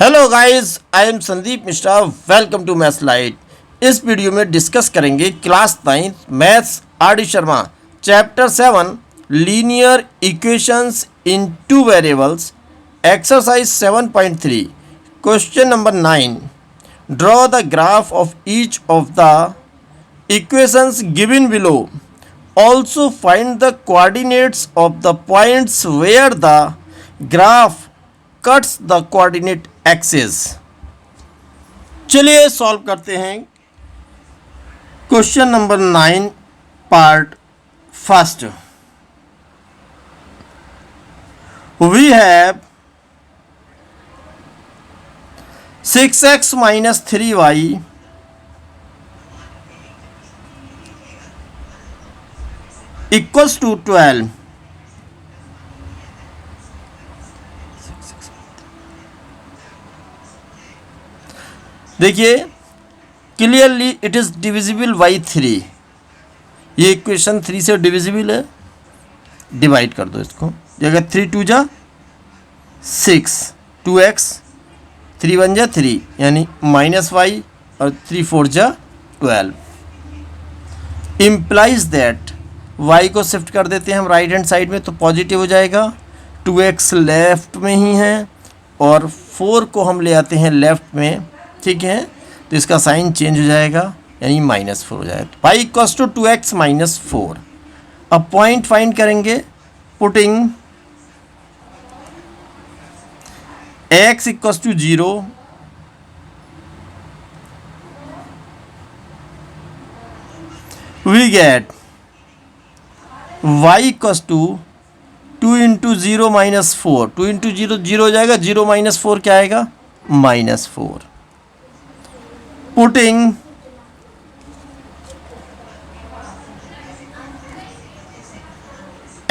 Hello guys, I am Sandeep Mishra. Welcome to maths light. इस video में discuss करेंगे class 9 maths R D Sharma chapter 7 linear equations in two variables exercise 7.3 question number 9। Draw the graph of each of the equations given below. Also find the coordinates of the points where the graph cuts the coordinate axis. चलिए solve करते हैं question number 9 part first. We have 6x minus 3y equals to 12. देखिए clearly it is divisible by 3। ये equation 3 से divisible है। Divide कर दो इसको। अगर 3 2 जा 6, 2x 3 1 जा 3 यानी -y और 3 4 जा 12। इम्प्लाइज दैट y को शिफ्ट कर देते हैं हम राइट हैंड साइड में तो पॉजिटिव हो जाएगा। 2x लेफ्ट में ही है और 4 को हम ले आते हैं लेफ्ट में, ठीक है, तो इसका साइन चेंज हो जाएगा यानी -4 हो जाएगा। y equals to 2x - 4। अब पॉइंट फाइंड करेंगे putting x equals to 0, we get y equals to 2 × 0 - 4। 2 × 0 0 हो जाएगा, 0 - 4 क्या आएगा -4। Putting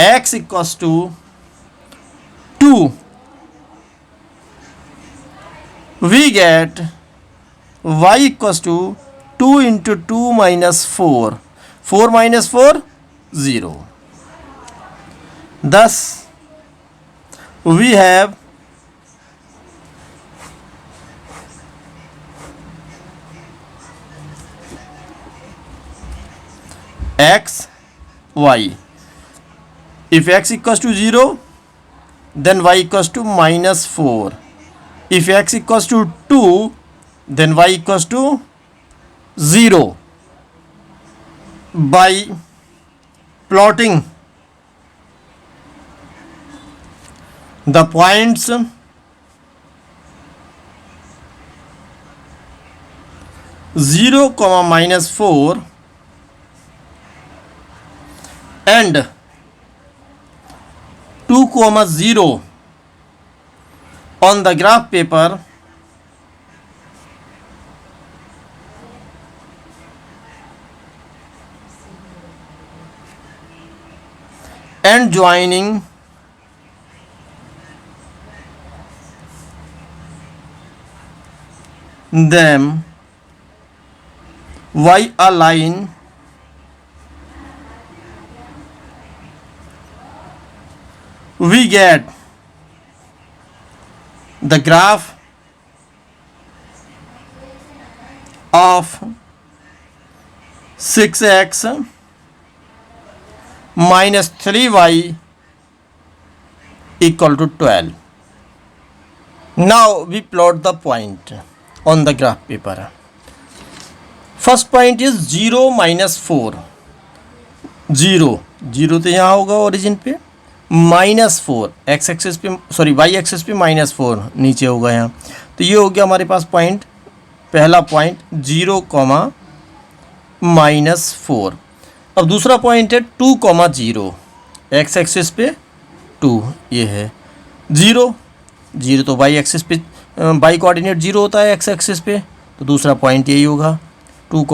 x equals to 2, we get y equals to 2 × 2 - 4। 4 - 4 0। Thus we have x y। If x equals to 0 then y equals to -4। If x equals to 2 then y equals to 0। By plotting the points 0, -4 and 2, 0 on the graph paper, and joining them by a line we get the graph of 6x minus 3y equal to 12. Now we plot the point on the graph paper. First point is 0 - 4। 0 तो यहाँ होगा origin पे, -4 x axis पे, sorry y axis पे -4 नीचे होगा यहाँ। तो ये हो गया हमारे पास पॉइंट, पहला पॉइंट 0, -4। अब दूसरा पॉइंट है 2, 0 x एक्सिस पे 2, ये है 0 तो y एक्सिस पे y कोऑर्डिनेट 0 होता है x एक्सिस पे, तो दूसरा पॉइंट यही होगा 2,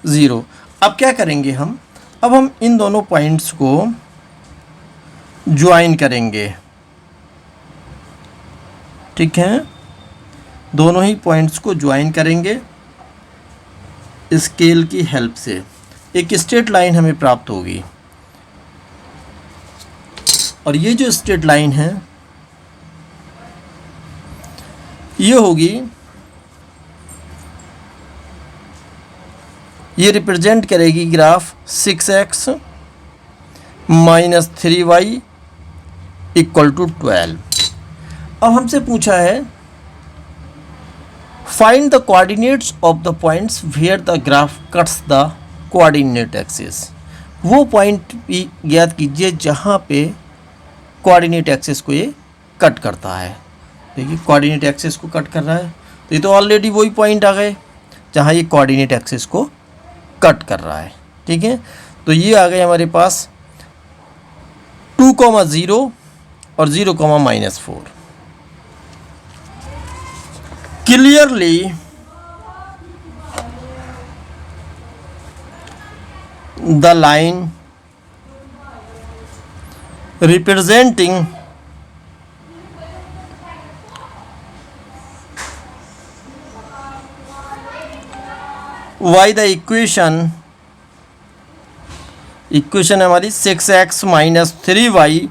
0। अब क्या करेंगे हम, अब हम इन दोनों पॉइंट्स को ज्वाइन करेंगे, ठीक है, दोनों ही पॉइंट्स को ज्वाइन करेंगे स्केल की हेल्प से। एक स्ट्रेट लाइन हमें प्राप्त होगी और ये जो स्ट्रेट लाइन है ये होगी, ये रिप्रेजेंट करेगी graph 6x minus 3y equal to 12। अब हमसे पूछा है find the coordinates of the points where the graph cuts the coordinate axis. वो पॉइंट भी ज्ञात कीजिए जहाँ पे कोऑर्डिनेट एक्सिस को ये कट करता है। देखिए कोऑर्डिनेट एक्सिस को कट कर रहा है, तो ये तो ऑलरेडी वही पॉइंट आ गए जहाँ ये कोऑर्डिनेट एक्सिस को कट कर रहा है। ठीक है, तो ये आ गए हमारे पास 2,0 और 0,-4। Clearly the line representing y the equation हमारी 6x minus 3y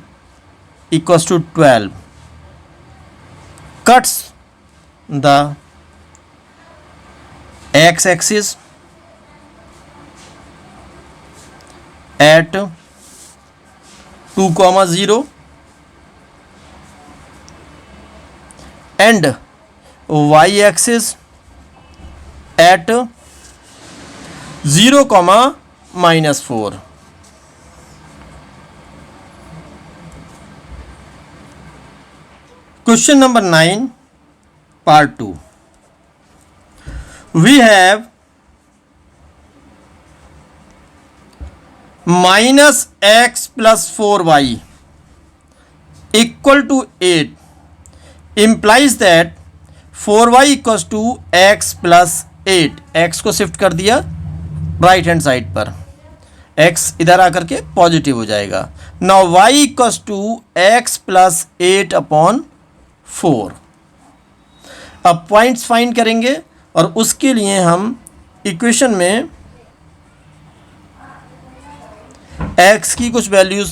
equals to 12 cuts the x axis at 2,0 and y axis at 0,-4। Question number 9 part 2. We have minus x plus 4y equal to 8 implies that 4y equals to x plus 8। x को shift कर दिया right hand side पर, x इधर आकर के positive हो जाएगा। Now y equals to x plus 8/4। अब पॉइंट्स फाइंड करेंगे और उसके लिए हम इक्वेशन में x की कुछ वैल्यूज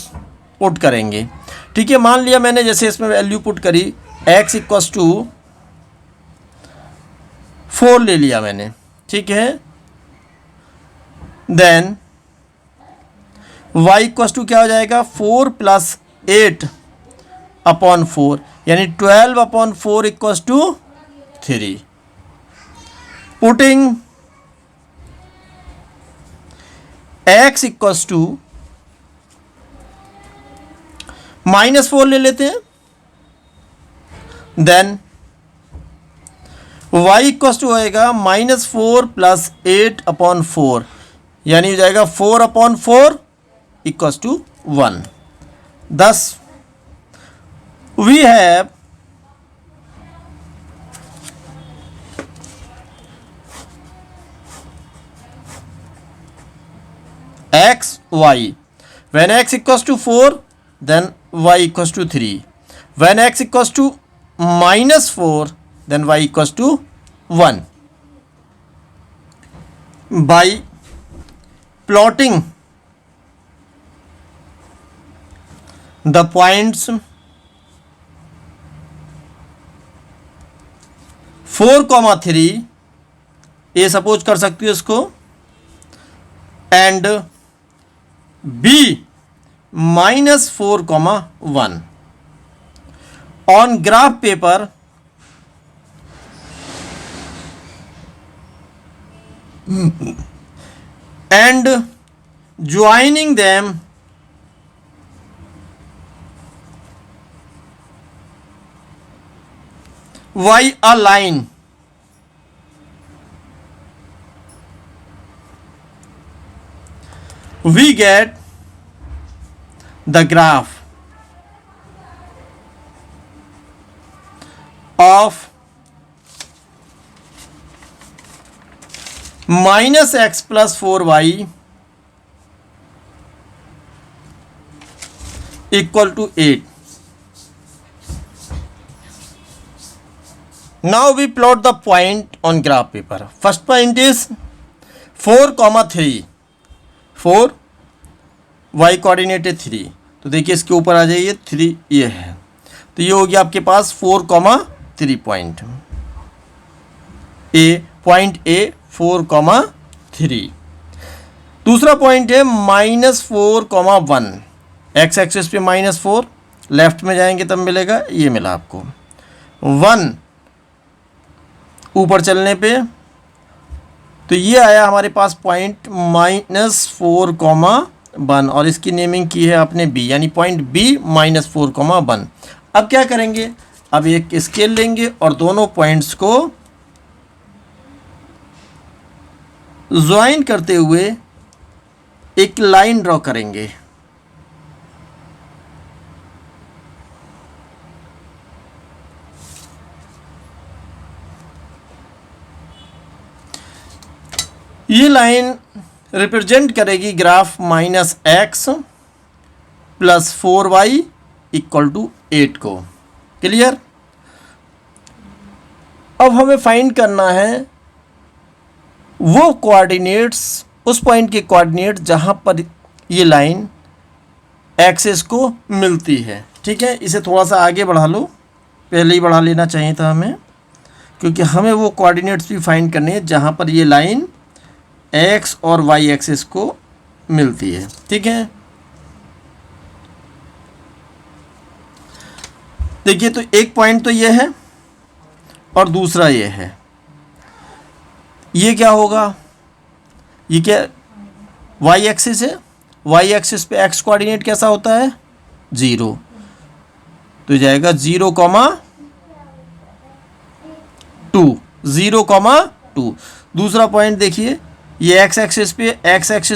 पुट करेंगे। ठीक है, मान लिया मैंने जैसे इसमें वैल्यू पुट करी x इक्वल्स टू 4 ले लिया मैंने। ठीक है, देन y इक्वल्स टू क्या हो जाएगा 4 प्लस 8/4 यानी 12/4 equals to 3। Putting x equals to -4 ले लेते हैं, देन y इक्वल्स टू होएगा -4 प्लस 8/4 यानी हो जाएगा 4/4 equals to 1। thus we have x y, when x equals to 4 then y equals to 3, when x equals to -4 then y equals to 1। by plotting the points 4,3 ये suppose कर सकती हो इसको, and b -4,1 on graph paper and joining them by a line we get the graph of -x plus 4y equal to 8। now we plot the point on graph paper। first point is 4,3, 4 y coordinate है 3, तो देखिए इसके ऊपर आ जाइए 3 ये है, तो ये हो गया आपके पास 4,3 पॉइंट। Point A 4,3। दूसरा पॉइंट है -4,1। एक्स एक्सिस पे -4, लेफ्ट में जाएंगे तब मिलेगा, ये मिला आपको 1 ऊपर चलने पे, तो ये आया हमारे पास पॉइंट -4,1 और इसकी नेमिंग की है आपने बी, यानी पॉइंट बी -4,1। अब क्या करेंगे, अब एक स्केल लेंगे और दोनों पॉइंट्स को ज्वाइन करते हुए एक लाइन ड्रॉ करेंगे। ये लाइन रिप्रेजेंट करेगी ग्राफ -x + 4y = 8 को। क्लियर। अब हमें फाइंड करना है वो कोऑर्डिनेट्स, उस पॉइंट के कोऑर्डिनेट जहां पर ये लाइन एक्सिस को मिलती है। ठीक है, इसे थोड़ा सा आगे बढ़ा लो, पहले ही बढ़ा लेना चाहिए था हमें, क्योंकि हमें वो कोऑर्डिनेट्स भी फाइंड करने हैं जहां पर ये लाइन एक्स और वाई एक्सिस को मिलती है। ठीक है, देखिए तो एक पॉइंट तो ये है और दूसरा ये है। ये क्या होगा, ये क्या वाई एक्सिस है, वाई एक्सिस पे एक्स कोऑर्डिनेट कैसा होता है 0, तो जाएगा 0,2, 0,2। दूसरा पॉइंट देखिए, ये एक्स एक्सिस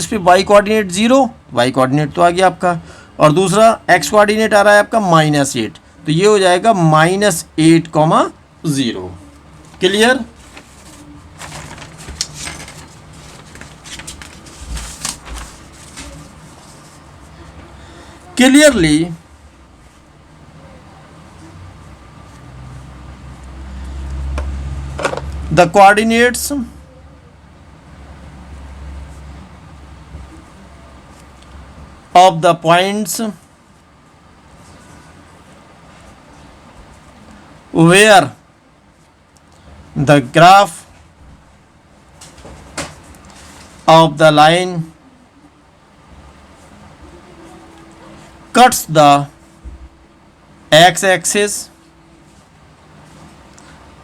पे वाई कोऑर्डिनेट 0, वाई कोऑर्डिनेट तो आ गया आपका, और दूसरा एक्स कोऑर्डिनेट आ रहा है आपका -8, तो ये हो जाएगा -8,0। Clear. Clearly, the coordinates of the points where the graph of the line cuts the x-axis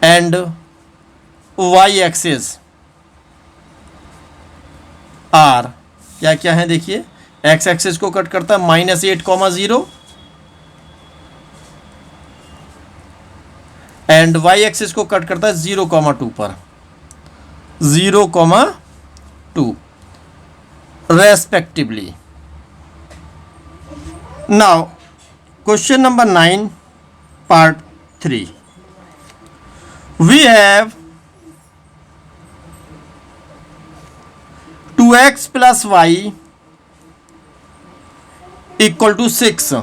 and y-axis are क्या क्या है, देखिए x एक्सिस को कट करता है -8,0 एंड y एक्सिस को कट करता है 0,2 पर, 0,2 respectively. Now, question number 9, part 3. We have 2x plus y = 6.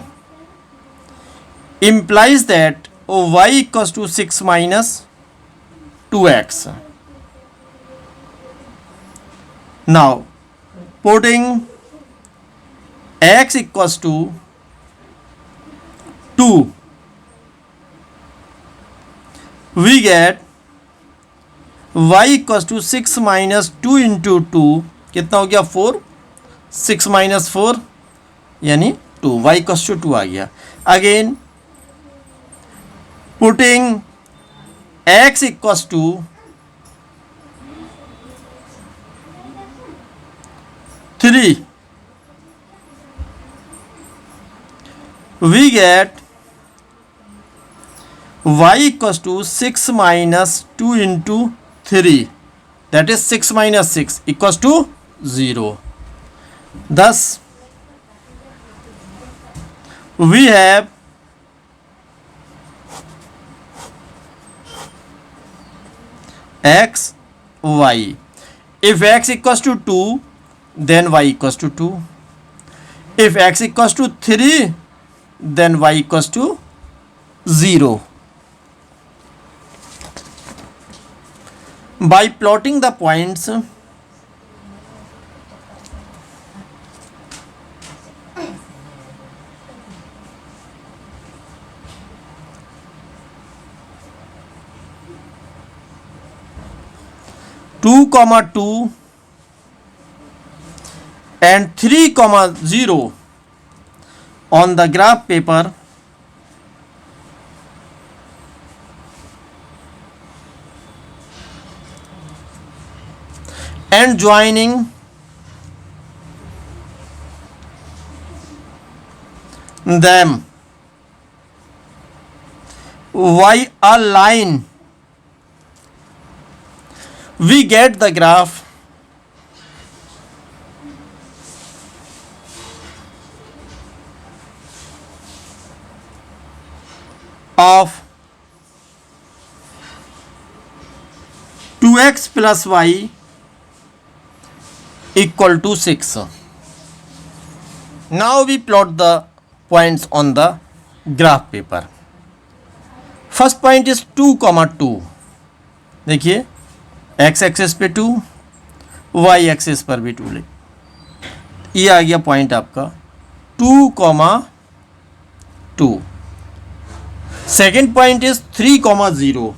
Implies that y = 6 minus 2x. Now, putting x = 2, we get y = 6 minus 2 into 2 कितना हो गया 4, 6 minus 4 यानी 2, y = 2 आ गया। Again putting x = 3, we get y = 6 minus 2 into 3, that is 6 minus 6 = 0. Thus, we have x, y. If x = 2, then y = 2. If x = 3, then y = 0. By plotting the points 2, 2 and 3, 0 on the graph paper and joining them by a line, we get the graph of 2x plus y equal to 6. Now we plot the points on the graph paper. First point is 2, 2. देखिए x axis पे 2, y axis पर भी 2 ले, ये आ गया point आपका 2, 2. Second point is 3, 0.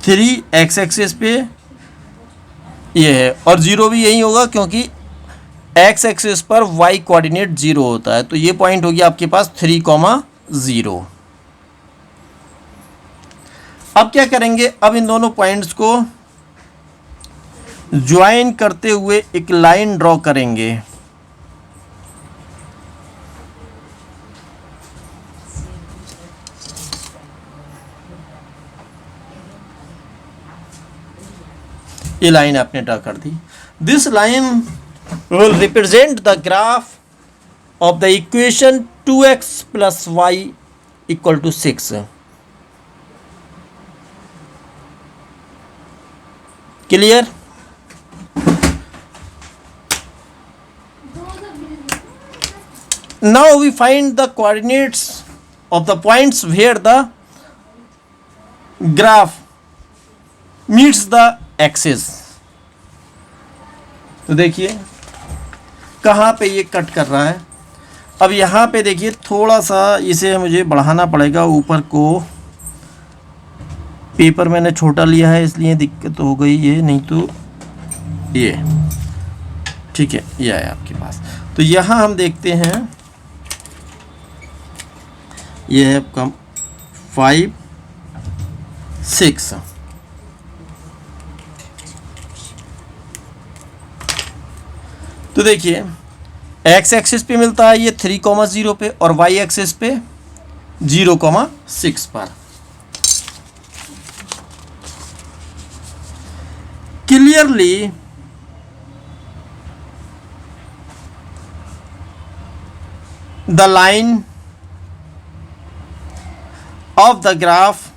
3 x axis पे ये है और 0 भी यही होगा क्योंकि x एक्सिस पर y कोऑर्डिनेट 0 होता है, तो ये पॉइंट हो गया आपके पास 3, 0. अब क्या करेंगे, अब इन दोनों पॉइंट्स को ज्वाइन करते हुए एक लाइन ड्रॉ करेंगे. ये लाइन आपने ड्रॉ कर दी. This line will represent the graph of the equation 2x plus y equal to 6. Clear? Now we find the coordinates of the points where the graph meets the axis. तो देखिए कहाँ पे ये cut कर रहा है. अब यहाँ पे देखिए थोड़ा सा इसे मुझे बढ़ाना पड़ेगा ऊपर को. पेपर मैंने छोटा लिया है इसलिए दिक्कत हो गई ये, नहीं तो ये ठीक है, ये है आपके पास. तो यहाँ हम देखते हैं ये है कम 5, 6. तो देखिए x एक्सिस पे मिलता है ये 3, 0 पे और y एक्सिस पे 0, 6 पर. Clearly the line of the graph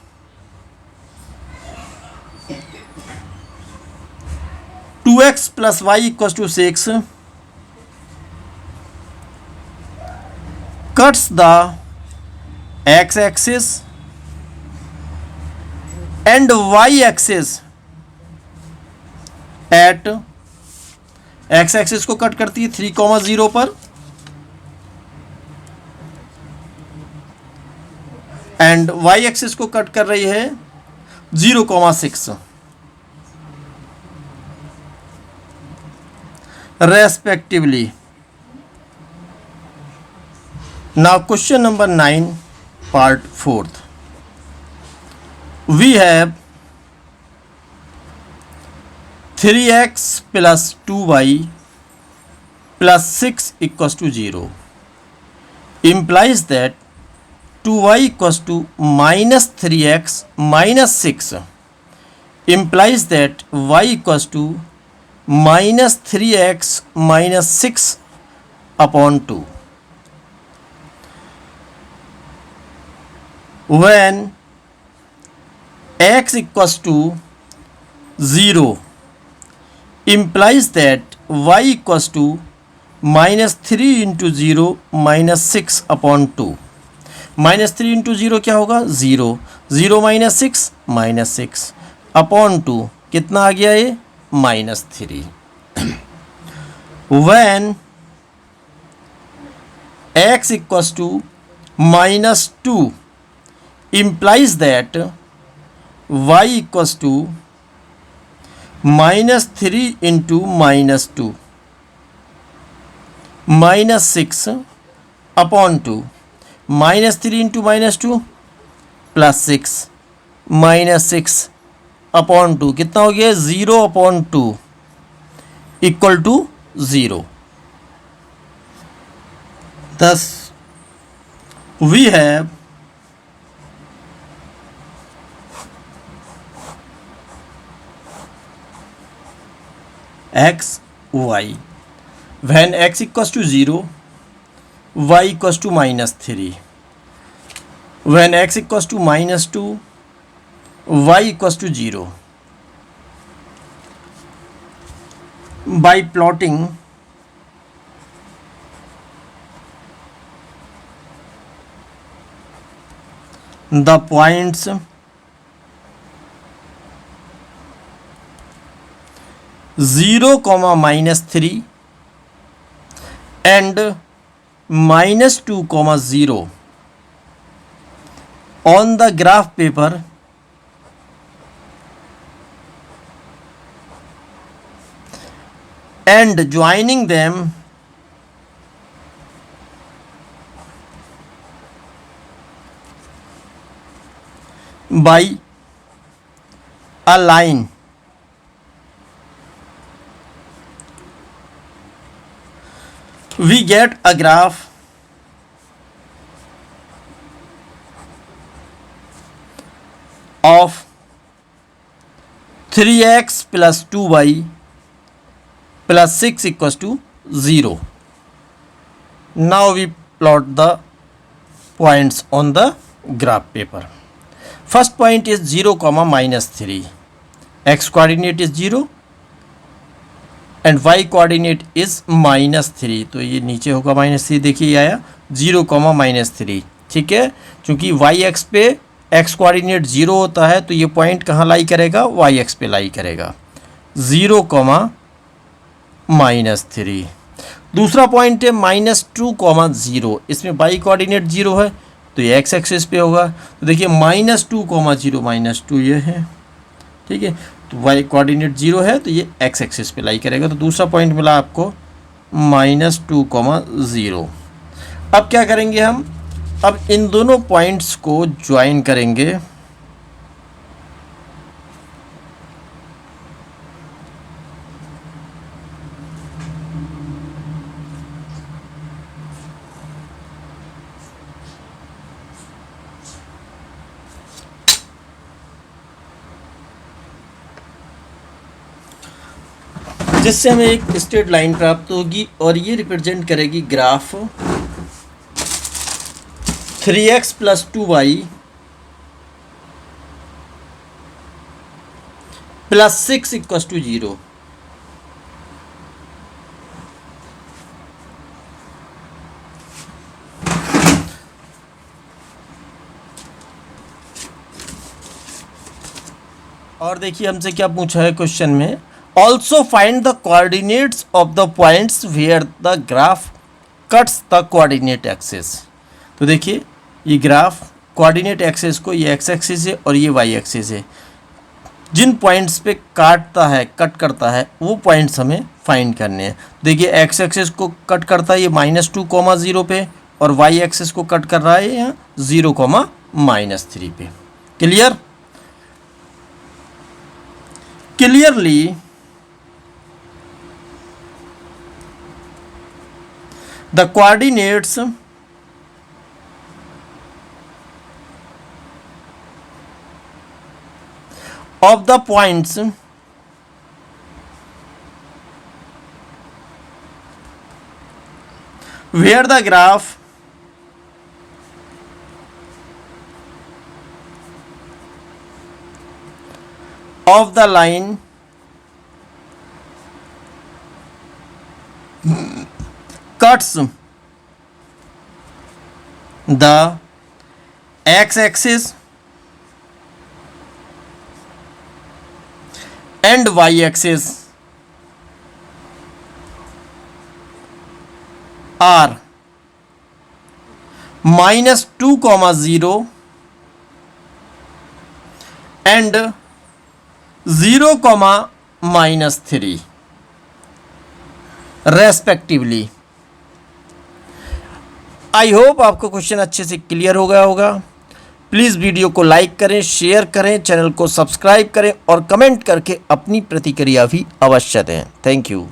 two X plus Y equal to 6 cuts the x axis and y axis at x axis को कट करती है 3, 0 पर एंड y axis को कट कर रही है 0, 6 respectively. Now question number 9 part 4th. We have 3x plus 2y plus 6 equals to 0 implies that 2y equals to minus 3x minus 6 implies that y equals to minus 3x minus 6 upon 2. When x equals to 0 implies that y equals to minus 3 into 0 minus 6 upon 2. Minus 3 into 0 क्या होगा 0, 0 minus 6 minus 6 upon 2 कितना आ गया ये minus 3. When x equals to minus 2 implies that y equals to -3 into -2 -6 upon 2, -3 into -2 +6 -6 upon 2 कितना हो गया 0 upon 2 equal to 0। Thus we have x y when x equals to 0 y equals to -3, when x equals to -2 y equals to 0। by plotting the points 0, -3 and -2, 0 on the graph paper and joining them by a line, we get a graph of 3x plus 2y plus 6 equals to 0। Now we plot the points on the graph paper. First point is 0, -3, x coordinate is 0 and y coordinate is -3, तो ये नीचे होगा -3। देखिए ये आया 0, -3, ठीक है। क्योंकि y एक्स पे x कोऑर्डिनेट 0 होता है तो ये पॉइंट कहाँ लाई करेगा, y एक्स पे लाई करेगा 0, -3। दूसरा पॉइंट है -2, 0, इसमें y कोऑर्डिनेट 0 है तो ये x एक्सिस पे होगा। तो देखिए -2, 0, -2 ये है, ठीक है। तो y कोऑर्डिनेट 0 है तो ये x एक्सिस पे लाई करेगा। तो दूसरा पॉइंट मिला आपको -2, 0। अब क्या करेंगे हम, अब इन दोनों पॉइंट्स को ज्वाइन करेंगे। जिससे हमें एक स्ट्रेट लाइन प्राप्त होगी और ये रिप्रेजेंट करेगी ग्राफ 3x + 2y + 6 = 0। और देखिए हमसे क्या पूछा है क्वेश्चन में, also find the coordinates of the points where the graph cuts the coordinate axis। तो देखिए ये ग्राफ कोऑर्डिनेट एक्सिस को, ये एक्स एक्सिस है और ये वाई एक्सिस है, जिन पॉइंट्स पे काटता है, कट करता है, वो पॉइंट्स हमें फाइंड करने हैं। देखिए एक्स एक्सिस को कट करता है ये -2, 0 पे, और वाई एक्सिस को कट कर रहा है यहाँ 0, -3 पे। Clear? Clearly the coordinates of the points where the graph of the line cuts the x-axis and y-axis are -2, 0 and 0, -3 respectively. I hope आपको क्वेश्चन अच्छे से क्लियर हो गया होगा। प्लीज़ वीडियो को लाइक करें, शेयर करें, चैनल को सब्सक्राइब करें और कमेंट करके अपनी प्रतिक्रिया भी अवश्य दें। Thank you.